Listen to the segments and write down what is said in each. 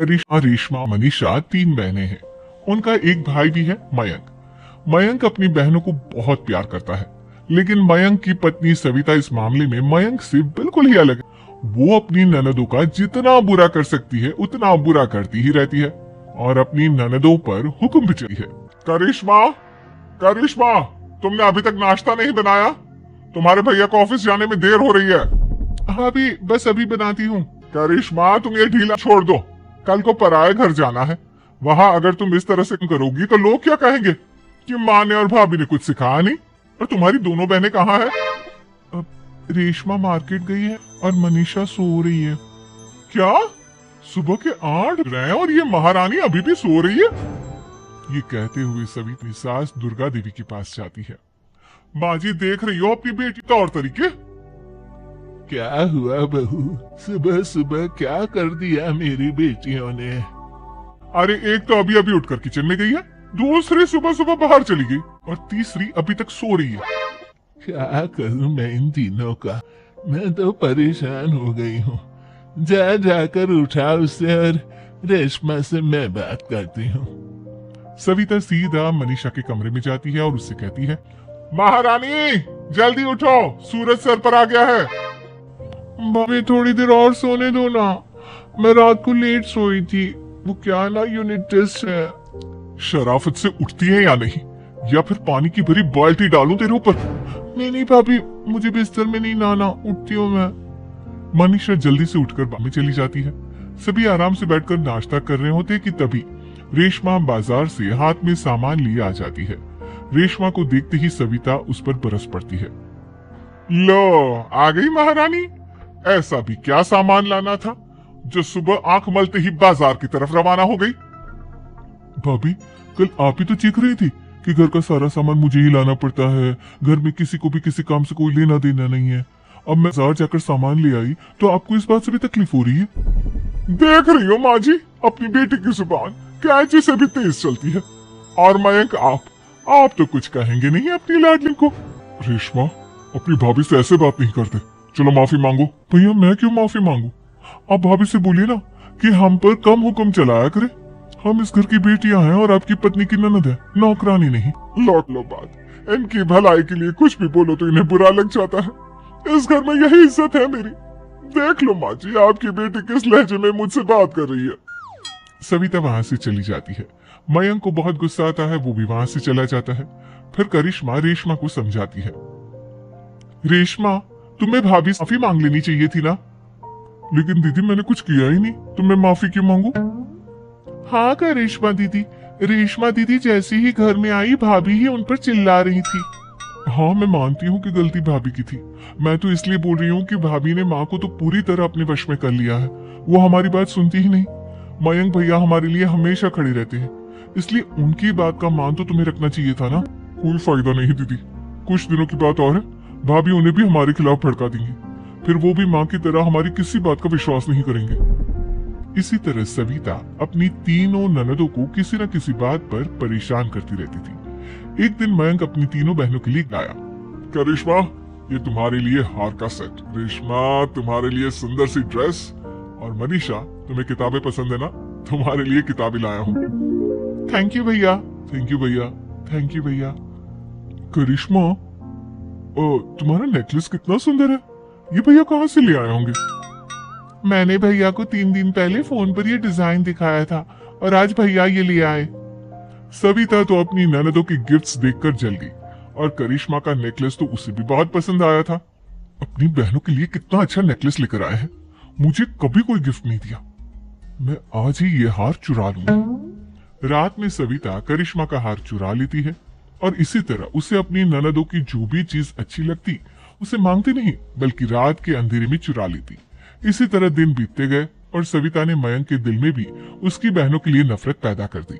रेशमा, मनीषा तीन बहनें हैं। उनका एक भाई भी है, मयंक। मयंक अपनी बहनों को बहुत प्यार करता है, लेकिन मयंक की पत्नी सविता इस मामले में मयंक से बिल्कुल ही अलग है। वो अपनी ननदों का जितना बुरा कर सकती है उतना बुरा करती ही रहती है और अपनी ननदों पर हुक्म भी चली है। करिश्मा, करिश्मा, तुमने अभी तक नाश्ता नहीं बनाया? तुम्हारे भैया को ऑफिस जाने में देर हो रही है। हाँ अभी बस अभी बनाती हूँ। करिश्मा, तुम ये ढीला छोड़ दो, कल को पराये घर जाना है। वहाँ अगर तुम इस तरह से करोगी तो लोग क्या कहेंगे कि माँ ने और भाभी ने कुछ सिखाया नहीं। और तुम्हारी दोनों बहनें कहाँ है? रेशमा मार्केट गई है और मनीषा सो रही है। क्या? सुबह के 8 बज रहे हैं और ये महारानी अभी भी सो रही है? ये कहते हुए सभी अपनी सास दुर्गा देवी के पास जाती है। माँ जी, देख रही हो अपनी बेटी तौर तरीके? क्या हुआ बहू, सुबह सुबह क्या कर दिया मेरी बेटियों ने? अरे एक तो अभी अभी उठकर किचन में गई है, दूसरी सुबह सुबह बाहर चली गई और तीसरी अभी तक सो रही है। क्या करूं मैं इन तीनों का, मैं तो परेशान हो गई हूँ। जा जाकर उठा उसे और रेशमा से मैं बात करती हूँ। सविता सीधा मनीषा के कमरे में जाती है और उससे कहती है, महारानी जल्दी उठो, सूरज सर पर आ गया है। भाभी थोड़ी देर और सोने दो ना, मैं रात को लेट सोई थी, वो क्या ना यूनिट टेस्ट है। शराफत से उठती है या नहीं, या फिर पानी की भरी बाल्टी डालूं तेरे ऊपर? नहीं भाभी, मुझे बिस्तर में नहीं नहाना, उठती हूँ मैं। मनीषा जल्दी से उठकर बाहर में चली जाती है। सभी आराम से बैठकर नाश्ता कर रहे होते कि तभी रेशमा बाजार से हाथ में सामान लिए आ जाती है। रेशमा को देखते ही सविता उस पर बरस पड़ती है। लो आ गई महारानी, ऐसा भी क्या सामान लाना था जो सुबह आंख मलते ही बाजार की तरफ रवाना हो गई? भाभी, कल आप ही तो चीख रही थी कि घर का सारा सामान मुझे ही लाना पड़ता है, घर में किसी को भी किसी काम से कोई लेना देना नहीं है। अब मैं बाजार जाकर सामान ले आई तो आपको इस बात से भी तकलीफ हो रही है? देख रही हो माँ जी, अपनी बेटी की जुबान कैंची से भी तेज चलती है। और मयंक, आप तो कुछ कहेंगे नहीं अपनी लाडली को। रेशमा, अपनी भाभी से ऐसे बात नहीं करते, चलो माफी मांगो। भैया मैं क्यों माफी मांगू? आप भाभी से बोलिए ना कि हम पर कम हुक्म चलाया करे। हम इस घर की बेटियां हैं और आपकी पत्नी की ननद है, नौकरानी नहीं। लौट लो बात, इनकी भलाई के लिए कुछ भी बोलो तो इन्हें बुरा लग जाता है। इस घर में यही इज्जत है मेरी। देख लो माँ जी, आपकी बेटी किस लहजे में मुझसे बात कर रही है। सविता वहां से चली जाती है। मयंक को बहुत गुस्सा आता है, वो भी वहां से चला जाता है। फिर करिश्मा रेशमा को समझाती है, रेशमा तुम्हें भाभी से माफी मांग लेनी चाहिए थी ना। लेकिन दीदी मैंने कुछ किया ही नहीं, तो मैं माफी क्यों मांगू? हाँ करिश्मा दीदी, रेशमा दीदी जैसे ही घर में आई भाभी ही उन पर चिल्ला रही थी। हाँ मैं मानती हूँ कि गलती भाभी की थी, मैं तो इसलिए बोल रही हूँ कि भाभी ने माँ को तो पूरी तरह अपने वश में कर लिया है, वो हमारी बात सुनती ही नहीं। मयंक भैया हमारे लिए हमेशा खड़े रहते हैं, इसलिए उनकी बात का मान तो तुम्हें रखना चाहिए था ना। कोई फायदा नहीं दीदी, कुछ दिनों की बात और है, भाभी उन्हें भी हमारे खिलाफ भड़का देंगी, फिर वो भी माँ की तरह हमारी किसी बात का विश्वास नहीं करेंगे। इसी तरह सविता अपनी तीनों ननदों को किसी न किसी बात पर परेशान करती रहती थी। एक दिन मयंक अपनी तीनों बहनों के लिए लाया, करिश्मा ये तुम्हारे लिए हार का सेट, रेशमा तुम्हारे लिए सुंदर सी ड्रेस, और मनीषा तुम्हें किताबें पसंद है ना, तुम्हारे लिए किताबें लाया हूँ। थैंक यू भैया, थैंक यू भैया, थैंक यू भैया। करिश्मा तुम्हारा नेकलेस कितना सुंदर है, ये भैया कहाँ से ले आए होंगे? मैंने भैया को 3 दिन पहले फोन पर ये डिजाइन दिखाया था और आज भैया ये ले आए। सविता तो अपनी ननदों की गिफ्ट्स देखकर जल गई और करिश्मा का नेकलेस तो उसे भी बहुत पसंद आया था। अपनी बहनों के लिए कितना अच्छा नेकलेस लेकर आए हैं, मुझे कभी कोई गिफ्ट नहीं दिया, मैं आज ही ये हार चुरा लूंगी। रात में सविता करिश्मा का हार चुरा लेती है और इसी तरह उसे अपनी ननदों की जो भी चीज अच्छी लगती उसे मांगती नहीं बल्कि रात के अंधेरे में चुरा लेती। इसी तरह दिन बीतते गए और सविता ने मयंक के दिल में भी उसकी बहनों के लिए नफरत पैदा कर दी।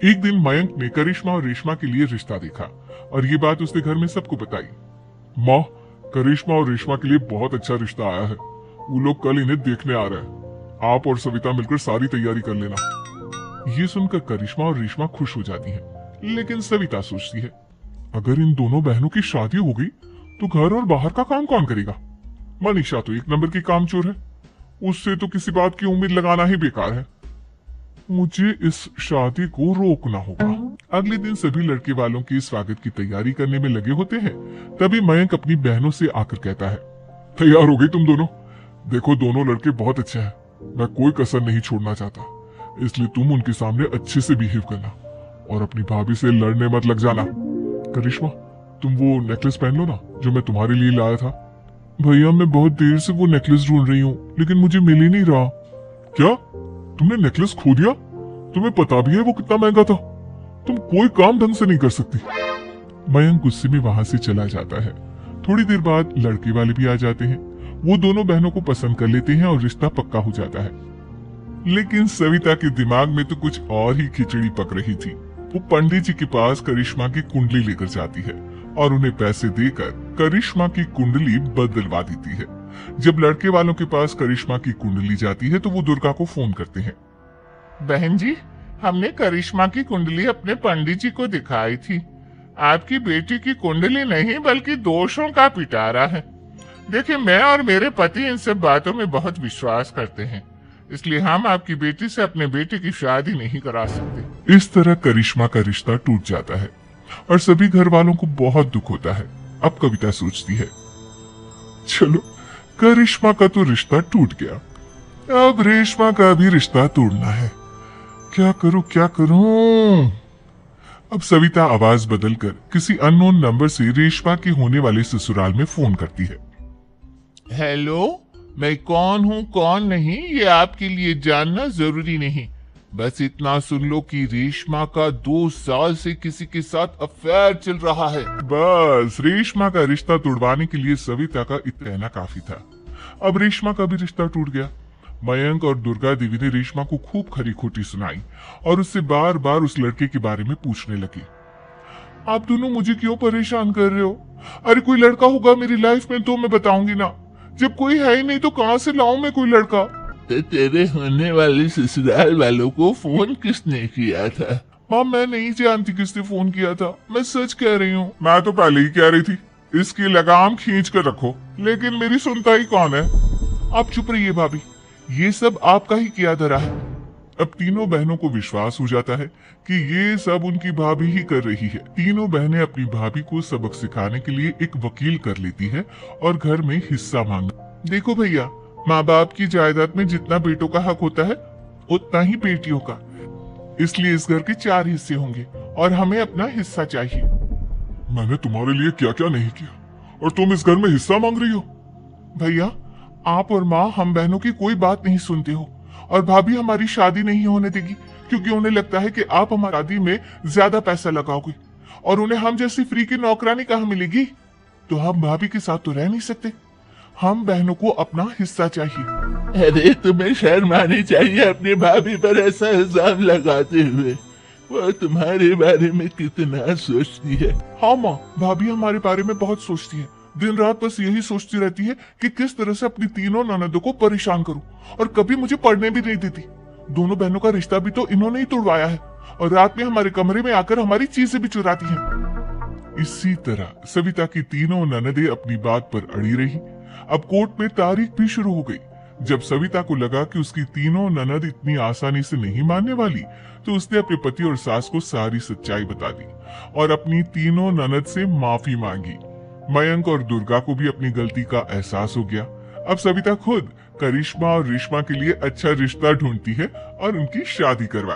एक दिन मयंक ने करिश्मा और रेशमा के लिए रिश्ता देखा और ये बात उसने घर में सबको बताई। माँ, करिश्मा और रेशमा के लिए बहुत अच्छा रिश्ता आया है, वो लोग कल इन्हें देखने आ रहे हैं, आप और सविता मिलकर सारी तैयारी कर लेना। ये सुनकर करिश्मा और रेशमा खुश हो जाती हैं, लेकिन सविता सोचती है अगर इन दोनों बहनों की शादी हो गई तो घर और बाहर का काम कौन करेगा? मनीषा तो 1 नंबर की कामचोर है, उससे तो किसी बात की उम्मीद लगाना ही बेकार है। मुझे इस शादी को रोकना होगा। अगले दिन सभी लड़के वालों के स्वागत की तैयारी करने में लगे होते हैं। तभी मयंक अपनी बहनों से आकर कहता है, तैयार हो गई तुम दोनों? देखो दोनों लड़के बहुत अच्छे हैं, मैं कोई कसर नहीं छोड़ना चाहता, इसलिए तुम उनके सामने अच्छे से बिहेव करना और अपनी भाभी से लड़ने मत लग जाना। करिश्मा, तुम वो नेकलेस पहन लो ना जो मैं तुम्हारे लिए लाया था। भैया मैं बहुत देर से वो नेकलेस ढूंढ रही हूँ, लेकिन मुझे मिल ही नहीं रहा। क्या तुमने नेकलेस खो दिया? तुम्हें पता भी है वो कितना महंगा था? तुम कोई काम ढंग से नहीं कर सकती। मयंक गुस्से में वहां से चला जाता है। थोड़ी देर बाद लड़के वाले भी आ जाते हैं। वो दोनों बहनों को पसंद कर लेते हैं और रिश्ता पक्का हो जाता है। लेकिन सविता के दिमाग में तो कुछ और ही खिचड़ी पक रही थी। वो पंडित जी के पास करिश्मा की कुंडली लेकर जाती है और उन्हें पैसे देकर करिश्मा की कुंडली बदलवा देती है। जब लड़के वालों के पास करिश्मा की कुंडली जाती है तो वो दुर्गा को फोन करते हैं। बहन जी, हमने करिश्मा की कुंडली अपने पंडित जी को दिखाई थी। आपकी बेटी की कुंडली नहीं बल्कि दोषों का पिटारा है। देखिए, मैं और मेरे पति इन सब बातों में बहुत विश्वास करते हैं, इसलिए हम आपकी बेटी से अपने बेटे की शादी नहीं करा सकते। इस तरह करिश्मा का रिश्ता टूट जाता है और सभी घर वालों को बहुत दुख होता है। अब कविता सोचती है, चलो करिश्मा का तो रिश्ता टूट गया, अब रेशमा का भी रिश्ता तोड़ना है। क्या करूं क्या करूं? अब सविता आवाज बदलकर किसी अननोन नंबर से रेशमा के होने वाले ससुराल में फोन करती है। हेलो, मैं कौन हूँ कौन नहीं ये आपके लिए जानना जरूरी नहीं, बस इतना सुन लो कि रेशमा का 2 साल से किसी के साथ अफेयर चल रहा है। बस रेशमा का रिश्ता तोड़वाने के लिए सविता का इतना कहना काफी था। अब रेशमा का भी रिश्ता टूट गया। मयंक और दुर्गा देवी ने रेशमा को खूब खरी खोटी सुनाई और उससे बार बार उस लड़के के बारे में पूछने लगी। आप दोनों मुझे क्यों परेशान कर रहे हो? अरे कोई लड़का होगा मेरी लाइफ में तो मैं बताऊंगी ना, जब कोई है ही नहीं तो कहाँ से लाऊं मैं कोई लड़का? तो तेरे होने वाले ससुराल वालों को फोन किसने किया था? माँ मैं नहीं जानती किसने फोन किया था, मैं सच कह रही हूँ। मैं तो पहले ही कह रही थी इसकी लगाम खींच कर रखो, लेकिन मेरी सुनता ही कौन है। आप चुप रहिए भाभी, ये सब आपका ही किया धरा है। अब तीनों बहनों को विश्वास हो जाता है कि ये सब उनकी भाभी ही कर रही है। तीनों बहनें अपनी भाभी को सबक सिखाने के लिए एक वकील कर लेती है और घर में हिस्सा मांग। देखो भैया, माँ बाप की जायदाद में जितना बेटों का हक होता है उतना ही बेटियों का, इसलिए इस घर के 4 हिस्से होंगे और हमें अपना हिस्सा चाहिए। मैंने तुम्हारे लिए क्या क्या नहीं किया और तुम इस घर में हिस्सा मांग रही हो? भैया, आप और माँ हम बहनों की कोई बात नहीं सुनते हो और भाभी हमारी शादी नहीं होने देगी क्योंकि उन्हें लगता है कि आप हमारी शादी में ज्यादा पैसा लगाओगे और उन्हें हम जैसी फ्री की नौकरानी कहाँ मिलेगी। तो हम भाभी के साथ तो रह नहीं सकते, हम बहनों को अपना हिस्सा चाहिए। अरे तुम्हें शर्म आनी चाहिए अपनी भाभी पर ऐसा इल्जाम लगाते हुए। वो तुम्हारे बारे में कितना सोचती है। हाँ माँ, भाभी हमारे बारे में बहुत सोचती है, दिन रात बस यही सोचती रहती है कि किस तरह से अपनी तीनों ननदों को परेशान करूं और कभी मुझे पढ़ने भी नहीं देती। दोनों बहनों का रिश्ता भी तो इन्होंने ही तोड़वाया है और रात में हमारे कमरे में आकर हमारी चीजें भी चुराती हैं। इसी तरह सविता की तीनों ननदें अपनी बात पर अड़ी रही। अब कोर्ट में तारीख भी शुरू हो गई। जब सविता को लगा कि उसकी तीनों ननद इतनी आसानी से नहीं मानने वाली, तो उसने अपने पति और सास को सारी सच्चाई बता दी और अपनी तीनों ननद से माफी मांगी। मयंक और दुर्गा को भी अपनी गलती का एहसास हो गया। अब सविता खुद करिश्मा और रेशमा के लिए अच्छा रिश्ता ढूंढती है और उनकी शादी करवा